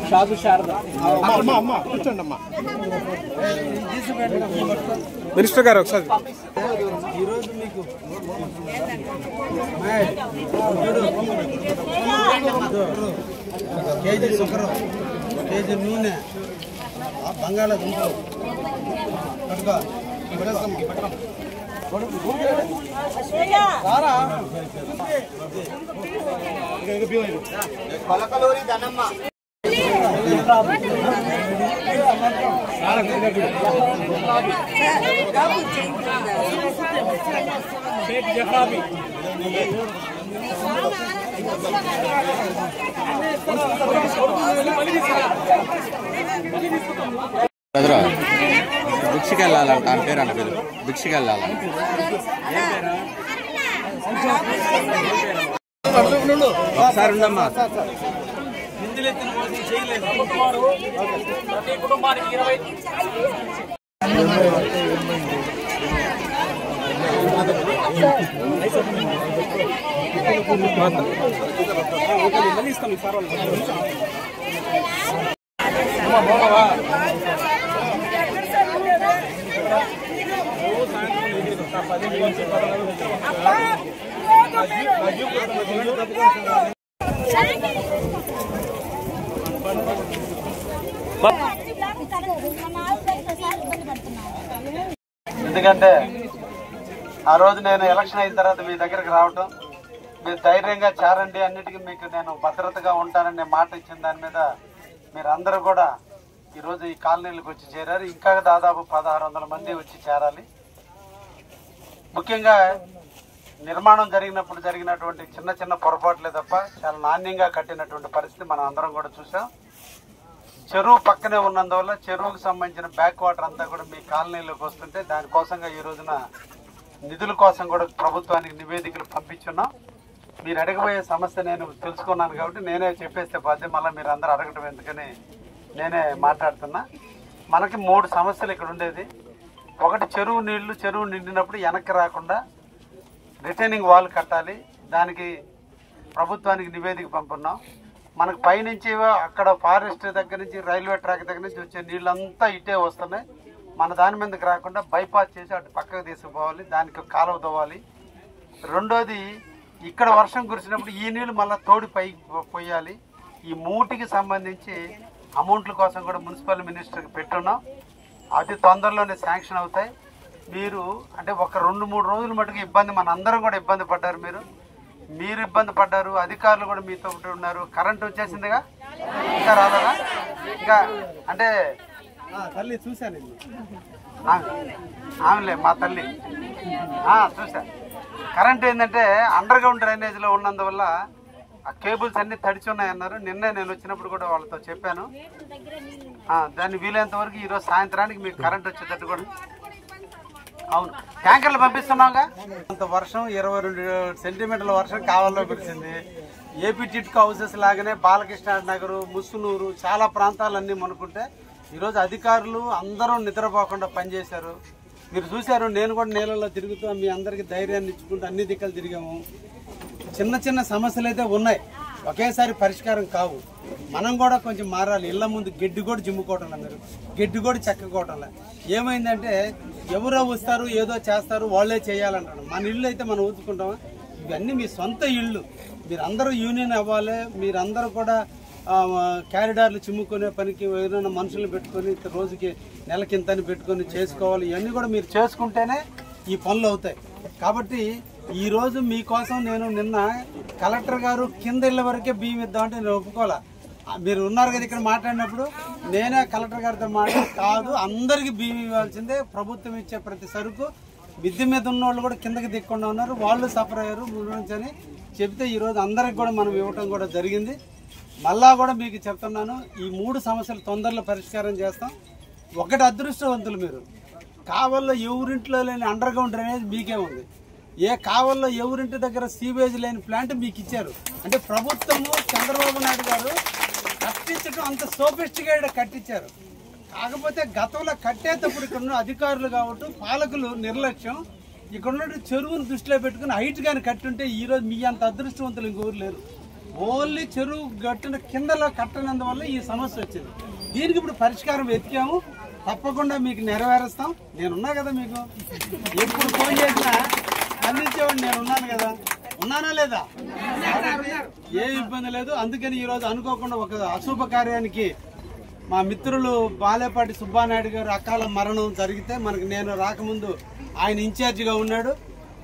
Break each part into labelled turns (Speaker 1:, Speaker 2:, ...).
Speaker 1: Shadu Sharada
Speaker 2: minister గారు ఒకసారి
Speaker 1: ఈరోజు మీకు కేజీ సుకరం, కేజీ నూనె, బంగాళాదుంపలు
Speaker 3: కొలకలూరి ధనమ్మ
Speaker 4: భిక్షకి వెళ్ళాలంట అని పేరు అంట పేరు భిక్షకి వెళ్ళాలి ఒకసారి ఉండమ్మా
Speaker 1: ఎందుకంటే ఆ రోజు నేను ఎలక్షన్ అయిన తర్వాత మీ దగ్గరికి రావటం, మీరు ధైర్యంగా చేరండి, అన్నిటికీ మీకు నేను భద్రతగా ఉంటానని మాట ఇచ్చిన దాని మీద మీరందరూ కూడా ఈరోజు ఈ కాలనీలకు వచ్చి చేరారు. ఇంకా దాదాపు 1600 మంది వచ్చి చేరాలి. ముఖ్యంగా నిర్మాణం జరిగినప్పుడు జరిగినటువంటి చిన్న చిన్న పొరపాట్లే తప్ప చాలా నాణ్యంగా కట్టినటువంటి పరిస్థితి మనం అందరం కూడా చూసాం. చెరువు పక్కనే ఉన్నందువల్ల చెరువుకు సంబంధించిన బ్యాక్ వాటర్ అంతా కూడా మీ కాలనీలోకి వస్తుంటే దానికోసంగా ఈ రోజున నిధుల కోసం కూడా ప్రభుత్వానికి నివేదికలు పంపించున్నాం. మీరు అడగబోయే సమస్య నేను తెలుసుకున్నాను కాబట్టి నేనే చెప్పేస్తే బాధ్యత, మళ్ళీ మీరు అందరూ అడగటం ఎందుకని నేనే మాట్లాడుతున్నా. మనకి 3 సమస్యలు ఇక్కడ ఉండేది. ఒకటి చెరువు నిండినప్పుడు వెనక్కి రాకుండా రిటైనింగ్ వాల్ కట్టాలి. దానికి ప్రభుత్వానికి నివేదిక పంపున్నాం. మనకు పైనుంచి అక్కడ ఫారెస్ట్ దగ్గర నుంచి రైల్వే ట్రాక్ దగ్గర నుంచి వచ్చే నీళ్ళంతా ఇటే వస్తున్నాయి. మన దాని మీదకి రాకుండా బైపాస్ చేసి అటు పక్కకు తీసుకుపోవాలి, దానికి కాలువ తవ్వాలి. రెండోది, ఇక్కడ వర్షం కురిసినప్పుడు ఈ నీళ్ళు మళ్ళీ తోడి పైకి పోయాలి. ఈ మూటికి సంబంధించి అమౌంట్ల కోసం కూడా మున్సిపల్ మినిస్టర్కి పెట్టున్నాం. అతి తొందరలోనే శాంక్షన్ అవుతాయి. మీరు అంటే ఒక 2-3 రోజుల మటుకు ఇబ్బంది, మన అందరం కూడా ఇబ్బంది పడ్డారు. మీరు ఇబ్బంది పడ్డారు, అధికారులు కూడా మీతో ఉన్నారు. కరెంట్ వచ్చేసిందిగా, ఇంకా రాలేదా? ఇంకా అంటే తల్లి చూశాను, ఆమెలే మా తల్లి చూసా. కరెంట్ ఏంటంటే అండర్ గ్రౌండ్ డ్రైనేజ్లో ఉన్నందువల్ల ఆ కేబుల్స్ అన్నీ తడిచి ఉన్నాయన్నారు. నిన్నే నేను వచ్చినప్పుడు కూడా వాళ్ళతో చెప్పాను. దాన్ని వీలైనంత వరకు ఈరోజు సాయంత్రానికి మీకు కరెంట్ వచ్చేటట్టు కూడా. అవును, ట్యాంకర్లు పంపిస్తున్నాంగా. అంత వర్షం 22 సెంటీమీటర్ల వర్షం కావాలో కురిసింది. ఏపీ టిట్కో హౌసెస్ లాగానే బాలకృష్ణ నగరు, ముసునూరు చాలా ప్రాంతాలన్నీ మనుకుంటే ఈరోజు అధికారులు అందరూ నిద్రపోకుండా పనిచేశారు. మీరు చూశారు, నేను కూడా నీళ్ళల్లో తిరుగుతూ మీ అందరికీ ధైర్యాన్ని ఇచ్చుకుంటూ అన్ని దిక్కలు తిరిగాము. చిన్న చిన్న సమస్యలు అయితే ఉన్నాయి, ఒకేసారి పరిష్కారం కావు. మనం కూడా కొంచెం మారాలి. ఇళ్ల ముందు గడ్డి కూడా జిమ్ముకోవటం, మీరు గడ్డి కూడా చెక్కకోవటంలే. ఏమైందంటే ఎవరో వస్తారు ఏదో చేస్తారు, వాళ్ళే చేయాలంటారు. మన ఇల్లు అయితే మనం ఊతుకుంటామా? ఇవన్నీ మీ సొంత ఇళ్ళు. మీరందరూ యూనియన్ అవ్వాలి. మీరందరూ కూడా క్యారిడార్లు చిమ్ముకునే పనికి ఏదైనా మనుషులు పెట్టుకొని రోజుకి నెలకింతని పెట్టుకొని చేసుకోవాలి. ఇవన్నీ కూడా మీరు చేసుకుంటేనే ఈ పనులు అవుతాయి. కాబట్టి ఈరోజు మీకోసం నేను నిన్న కలెక్టర్ గారు కింద ఇళ్ళ వరకే బియ్యం ఇద్దామంటే నేను ఒప్పుకోలే. మీరు ఉన్నారు కదా ఇక్కడ మాట్లాడినప్పుడు, నేనే కలెక్టర్ గారితో మాట్లాడి కాదు అందరికీ బియ్యం ఇవ్వాల్సిందే, ప్రభుత్వం ఇచ్చే ప్రతి సరుకు మిద్దె మీద ఉన్న వాళ్ళు కూడా కిందకి దిక్కుండా ఉన్నారు, వాళ్ళు సఫర్ అయ్యారు అని చెప్తే ఈరోజు అందరికి కూడా మనం ఇవ్వటం కూడా జరిగింది. మళ్ళా కూడా మీకు చెప్తున్నాను, ఈ 3 సమస్యలు తొందరలో పరిష్కారం చేస్తాం. ఒకటి అదృష్టవంతులు, మీరు కావల్లో ఎవరింట్లో లేని అండర్ గ్రౌండ్ డ్రైనేజ్ మీకే ఉంది. కావల్లో ఎవరింటి దగ్గర సీవేజ్ లేని ప్లాంట్ మీకు ఇచ్చారు. అంటే ప్రభుత్వము చంద్రబాబు నాయుడు గారు కట్టించడం అంత సోఫిస్టికేటెడ్ కట్టించారు. కాకపోతే గతంలో కట్టేటప్పుడు ఇక్కడ ఉన్న అధికారులు కావచ్చు, పాలకులు నిర్లక్ష్యం, ఇక్కడ ఉన్న చెరువును దృష్టిలో పెట్టుకుని హైట్ గాని కట్టుంటే ఈరోజు మీ అంత అదృష్టవంతులు ఇంకొకరు లేరు. ఓన్లీ చెరువు గట్టిన కిందలో కట్టనందువల్ల ఈ సమస్య వచ్చింది. దీనికి ఇప్పుడు పరిష్కారం వెతికాము, తప్పకుండా మీకు నెరవేరుస్తాం. నేనున్నా కదా, మీకు ఎప్పుడు ఫోన్ చేసినా అందించేవాడిని నేనున్నాను కదా. ఉన్నానా లేదా? ఏ ఇబ్బంది లేదు. అందుకని ఈరోజు అనుకోకుండా ఒక అశుభ కార్యానికి మా మిత్రులు బాలేపాటి సుబ్బానాయుడు గారు అకాల మరణం జరిగితే మనకి నేను రాకముందు ఆయన ఇన్ఛార్జిగా ఉన్నాడు.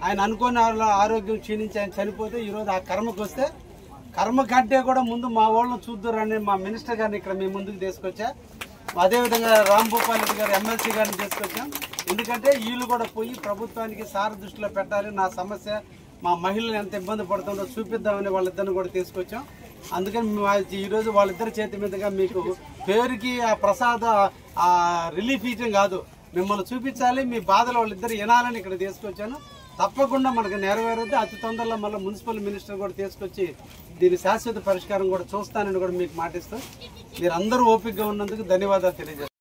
Speaker 1: ఆయన అనుకోని ఆరోగ్యం క్షీణించి ఆయన చనిపోతే ఈరోజు ఆ కర్మకు వస్తే కర్మ కంటే కూడా ముందు మా వాళ్ళని చూద్దురని మా మినిస్టర్ గారిని ఇక్కడ మీ ముందుకు తీసుకొచ్చా. అదేవిధంగా రాంభూపాల్ రెడ్డి గారు ఎమ్మెల్సీ గారిని తీసుకొచ్చాం. ఎందుకంటే వీళ్ళు కూడా పోయి ప్రభుత్వానికి సార్ దృష్టిలో పెట్టాలి, నా సమస్య మా మహిళలు ఎంత ఇబ్బంది పడుతుందో చూపిద్దామని వాళ్ళిద్దరిని కూడా తీసుకొచ్చాం. అందుకని ఈరోజు వాళ్ళిద్దరి చేతి మీదుగా మీకు పేరుకి ఆ ప్రసాద ఆ రిలీఫ్ ఇవ్వడం కాదు, మిమ్మల్ని చూపించాలి, మీ బాధలు వాళ్ళిద్దరు వినాలని ఇక్కడ తీసుకొచ్చాను. తప్పకుండా మనకు నెరవేరుద్ది. అతి తొందరలో మళ్ళీ మున్సిపల్ మినిస్టర్ కూడా తీసుకొచ్చి దీని శాశ్వత పరిష్కారం కూడా చూస్తానని కూడా మీకు మాటిస్తూ మీరందరూ ఓపికగా ఉన్నందుకు ధన్యవాదాలు తెలియజేస్తాను.